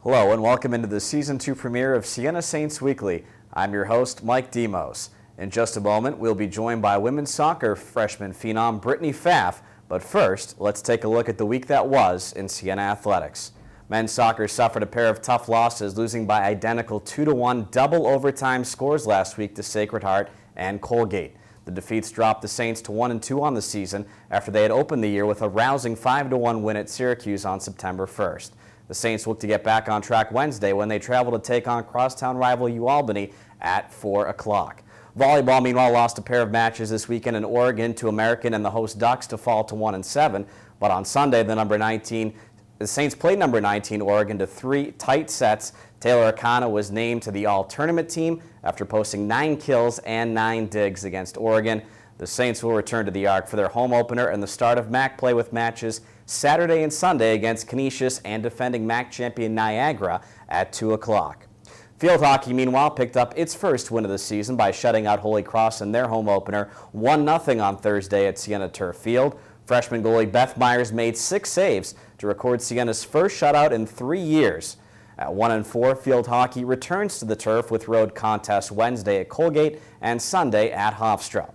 Hello and welcome into the Season 2 premiere of Siena Saints Weekly. I'm your host, Mike Demos. In just a moment, we'll be joined by women's soccer freshman phenom Brittany Pfaff. But first, let's take a look at the week that was in Siena Athletics. Men's soccer suffered a pair of tough losses, losing by identical 2-1 double overtime scores last week to Sacred Heart and Colgate. The defeats dropped the Saints to 1-2 on the season after they had opened the year with a rousing 5-1 win at Syracuse on September 1st. The Saints look to get back on track Wednesday when they travel to take on crosstown rival UAlbany at 4 o'clock. Volleyball, meanwhile, lost a pair of matches this weekend in Oregon to American and the host Ducks to fall to 1-7. But on Sunday, the Saints played number 19 Oregon to 3 tight sets. Taylor Akana was named to the all-tournament team after posting 9 kills and 9 digs against Oregon. The Saints will return to the Arc for their home opener and the start of MAC play with matches Saturday and Sunday against Canisius and defending MAC champion Niagara at 2 o'clock. Field hockey, meanwhile, picked up its first win of the season by shutting out Holy Cross in their home opener 1-0 on Thursday at Siena Turf Field. Freshman goalie Beth Myers made 6 saves to record Siena's first shutout in 3 years. At 1-4, field hockey returns to the turf with road contests Wednesday at Colgate and Sunday at Hofstra.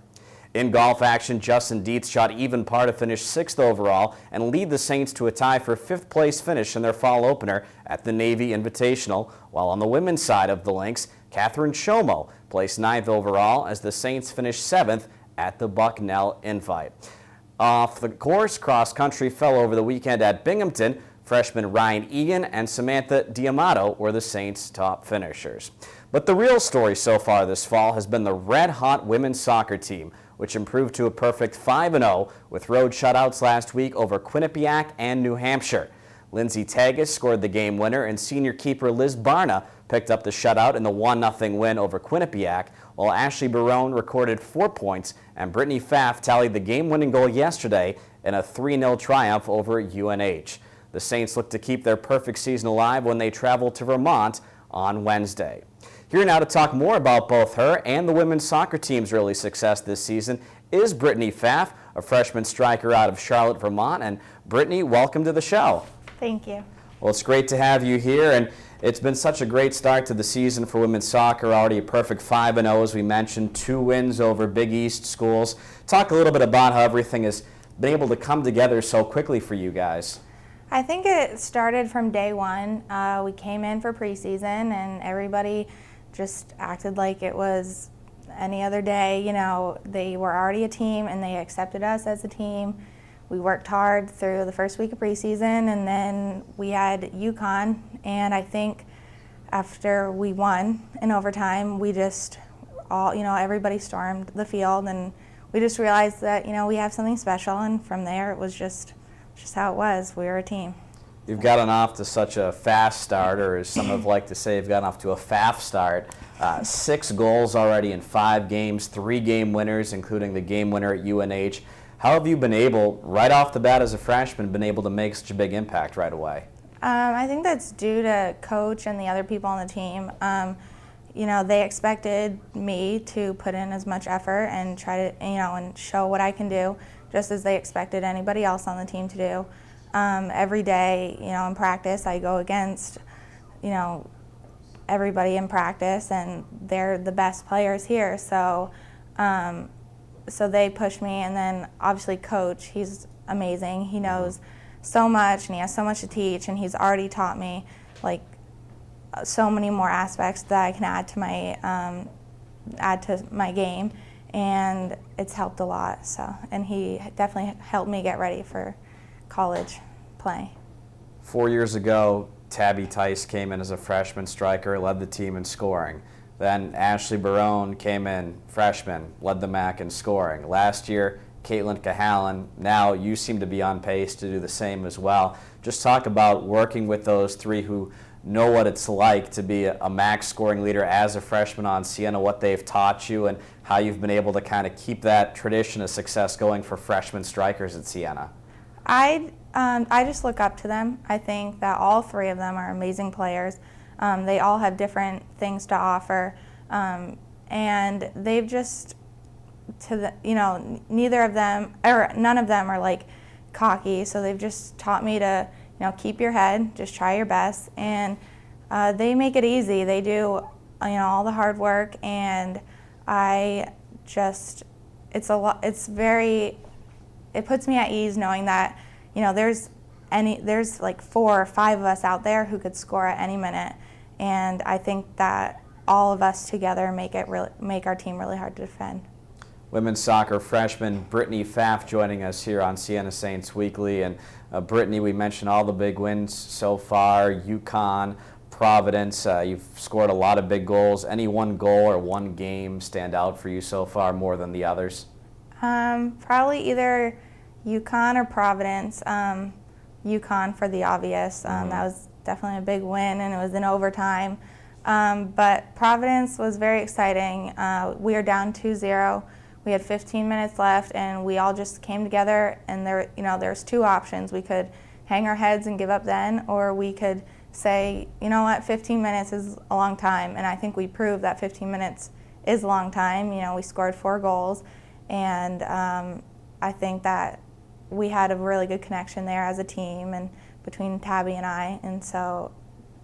In golf action, Justin Dietz shot even par to finish 6th overall and lead the Saints to a tie for 5th place finish in their fall opener at the Navy Invitational, while on the women's side of the links, Catherine Shomo placed 9th overall as the Saints finished 7th at the Bucknell Invite. Off the course, cross-country fell over the weekend at Binghamton. Freshmen Ryan Egan and Samantha Diamato were the Saints' top finishers. But the real story so far this fall has been the red-hot women's soccer team, which improved to a perfect 5-0 with road shutouts last week over Quinnipiac and New Hampshire. Lindsay Tagus scored the game winner, and senior keeper Liz Barna picked up the shutout in the 1-0 win over Quinnipiac, while Ashley Barone recorded 4 points, and Brittany Pfaff tallied the game-winning goal yesterday in a 3-0 triumph over UNH. The Saints look to keep their perfect season alive when they travel to Vermont on Wednesday. Here now to talk more about both her and the women's soccer team's early success this season is Brittany Pfaff, a freshman striker out of Charlotte, Vermont. And Brittany, welcome to the show. Thank you. Well, it's great to have you here, and it's been such a great start to the season for women's soccer. Already a perfect 5-0, as we mentioned, 2 wins over Big East schools. Talk a little bit about how everything has been able to come together so quickly for you guys. I think it started from day one. We came in for preseason and everybody just acted like it was any other day. You know, they were already a team and they accepted us as a team. We worked hard through the first week of preseason, and then we had UConn, and I think after we won in overtime, we just everybody stormed the field, and we just realized that, we have something special, and from there it was just how it was. We were a team. You've gotten off to such a fast start, or as some have liked to say, you've gotten off to a Pfaff start. 6 goals already in 5 games, 3 game winners, including the game winner at UNH. How have you been able, right off the bat as a freshman, been able to make such a big impact right away? I think that's due to coach and the other people on the team. They expected me to put in as much effort and try to, and show what I can do, just as they expected anybody else on the team to do. Every day, in practice, I go against, everybody in practice, and they're the best players here. So they push me, and then obviously coach, he's amazing. He knows so much, and he has so much to teach, and he's already taught me so many more aspects that I can add to my game, and it's helped a lot. So, and he definitely helped me get ready for college play. 4 years ago, Tabby Tice came in as a freshman striker, led the team in scoring. Then Ashley Barone came in, freshman, led the MAC in scoring. Last year, Caitlin Cahalan. Now you seem to be on pace to do the same as well. Just talk about working with those 3 who know what it's like to be a MAC scoring leader as a freshman on Siena, what they've taught you, and how you've been able to kind of keep that tradition of success going for freshman strikers at Siena. I just look up to them. I think that all 3 of them are amazing players. They all have different things to offer, and they've just, neither of them, or none of them are cocky. So they've just taught me to, keep your head, just try your best, and They make it easy. They do, all the hard work, and I just, it's a lot. It puts me at ease knowing that, there's like 4 or 5 of us out there who could score at any minute, and I think that all of us together make our team really hard to defend. Women's soccer freshman Brittany Pfaff joining us here on Siena Saints Weekly. And Brittany, we mentioned all the big wins so far, UConn, Providence. You've scored a lot of big goals. Any one goal or one game stand out for you so far more than the others? Probably either UConn or Providence. UConn for the obvious. That was definitely a big win, and it was in overtime. But Providence was very exciting. We are down 2-0. We had 15 minutes left, and we all just came together, and there's 2 options. We could hang our heads and give up then, or we could say, 15 minutes is a long time, and I think we proved that 15 minutes is a long time. We scored 4 goals, and I think that we had a really good connection there as a team and between Tabby and I, and so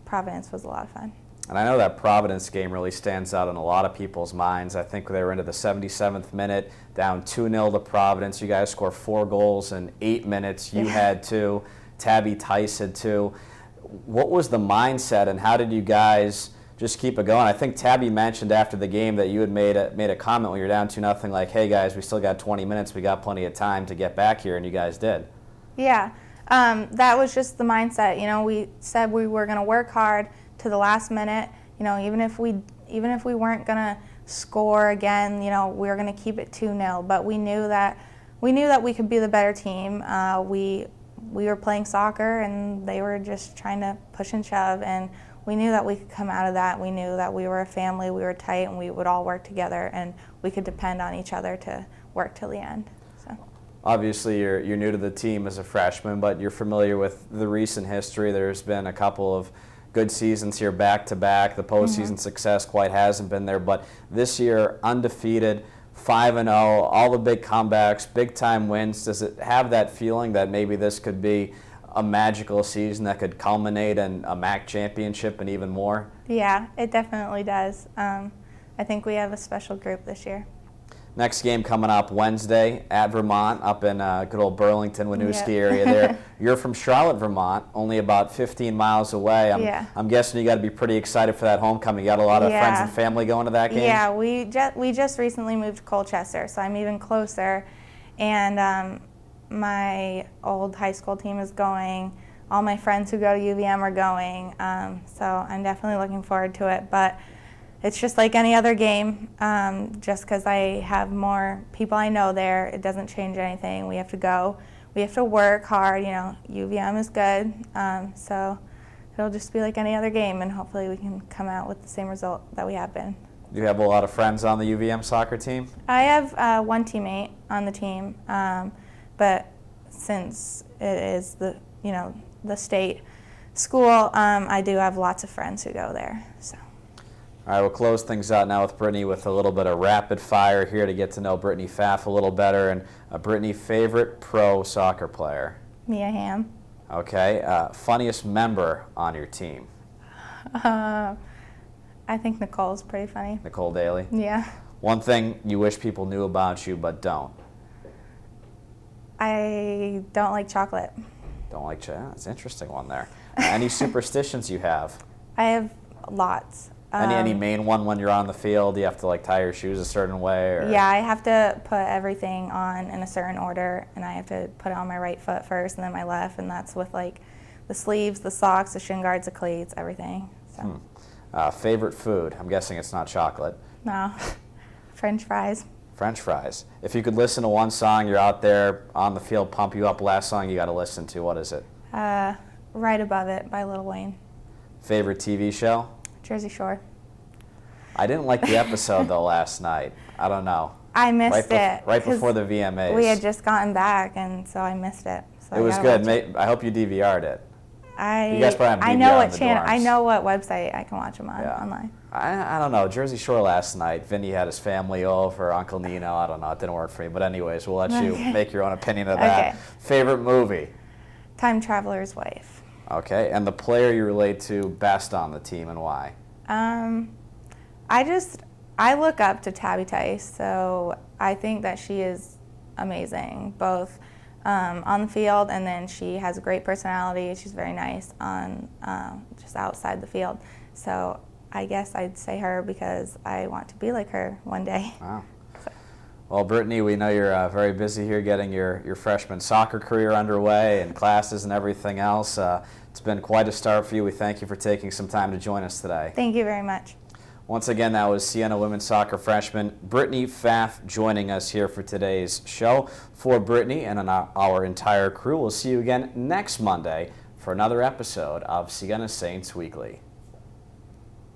Providence was a lot of fun. And I know that Providence game really stands out in a lot of people's minds. I think they were into the 77th minute, down 2-0 to Providence. You guys scored 4 goals in 8 minutes. You had 2. Tabby Tice had 2. What was the mindset, and how did you guys just keep it going? I think Tabby mentioned after the game that you had made a comment when you were down 2-0, like, hey guys, we still got 20 minutes. We got plenty of time to get back here, and you guys did. Yeah, that was just the mindset. We said we were going to work hard to the last minute. Even if we weren't going to score again, we were going to keep it 2-0. But we knew that we could be the better team. We were playing soccer, and they were just trying to push and shove, and we knew that we could come out of that. We knew that we were a family, we were tight, and we would all work together, and we could depend on each other to work till the end. So. Obviously, you're new to the team as a freshman, but you're familiar with the recent history. There's been a couple of good seasons here back-to-back. The postseason success quite hasn't been there, but this year, undefeated, 5-0, all the big comebacks, big-time wins. Does it have that feeling that maybe this could be a magical season that could culminate in a MAC championship and even more? Yeah, it definitely does. I think we have a special group this year. Next game coming up Wednesday at Vermont, up in good old Burlington, Winooski area there. You're from Charlotte, Vermont, only about 15 miles away. I'm guessing you got to be pretty excited for that homecoming. You got a lot of friends and family going to that game? Yeah, we just recently moved to Colchester, so I'm even closer. And my old high school team is going. All my friends who go to UVM are going. So I'm definitely looking forward to it. But it's just like any other game. Just because I have more people I know there, it doesn't change anything. We have to go. We have to work hard. UVM is good. So it'll just be like any other game, and hopefully we can come out with the same result that we have been. Do you have a lot of friends on the UVM soccer team? I have one teammate on the team, but since it is the state school, I do have lots of friends who go there. So. All right, we'll close things out now with Brittany with a little bit of rapid fire here to get to know Brittany Pfaff a little better. And Brittany, favorite pro soccer player? Mia Hamm. Okay. Funniest member on your team? I think Nicole's pretty funny. Nicole Daly? Yeah. One thing you wish people knew about you but don't? I don't like chocolate. Don't like chocolate? That's an interesting one there. Any superstitions you have? I have lots. Any main one when you're on the field? You have to tie your shoes a certain way? Or? Yeah, I have to put everything on in a certain order, and I have to put it on my right foot first and then my left, and that's with the sleeves, the socks, the shin guards, the cleats, everything. So. Favorite food? I'm guessing it's not chocolate. No. French fries. French fries. If you could listen to one song, you're out there on the field, pump you up, last song you got to listen to, what is it? Right Above It by Lil Wayne. Favorite TV show? Jersey Shore. I didn't like the episode, though, last night. I don't know. I missed it. Right before the VMAs. We had just gotten back, and so I missed it. So it was good. I hope you DVR'd it. You guys probably have DVR I know what in the channel. dorms. I know what website I can watch them on online. I don't know. Jersey Shore last night. Vinny had his family over. Uncle Nino. I don't know. It didn't work for me. But anyways, we'll let you make your own opinion of that. Okay. Favorite movie? Time Traveler's Wife. Okay, and the player you relate to best on the team and why? I look up to Tabby Tice, so I think that she is amazing, both on the field, and then she has a great personality. She's very nice on just outside the field. So I guess I'd say her because I want to be like her one day. Wow. So. Well, Brittany, we know you're very busy here getting your freshman soccer career underway and classes and everything else. It's been quite a start for you. We thank you for taking some time to join us today. Thank you very much. Once again, that was Siena women's soccer freshman Brittany Pfaff joining us here for today's show. For Brittany and our entire crew, we'll see you again next Monday for another episode of Siena Saints Weekly.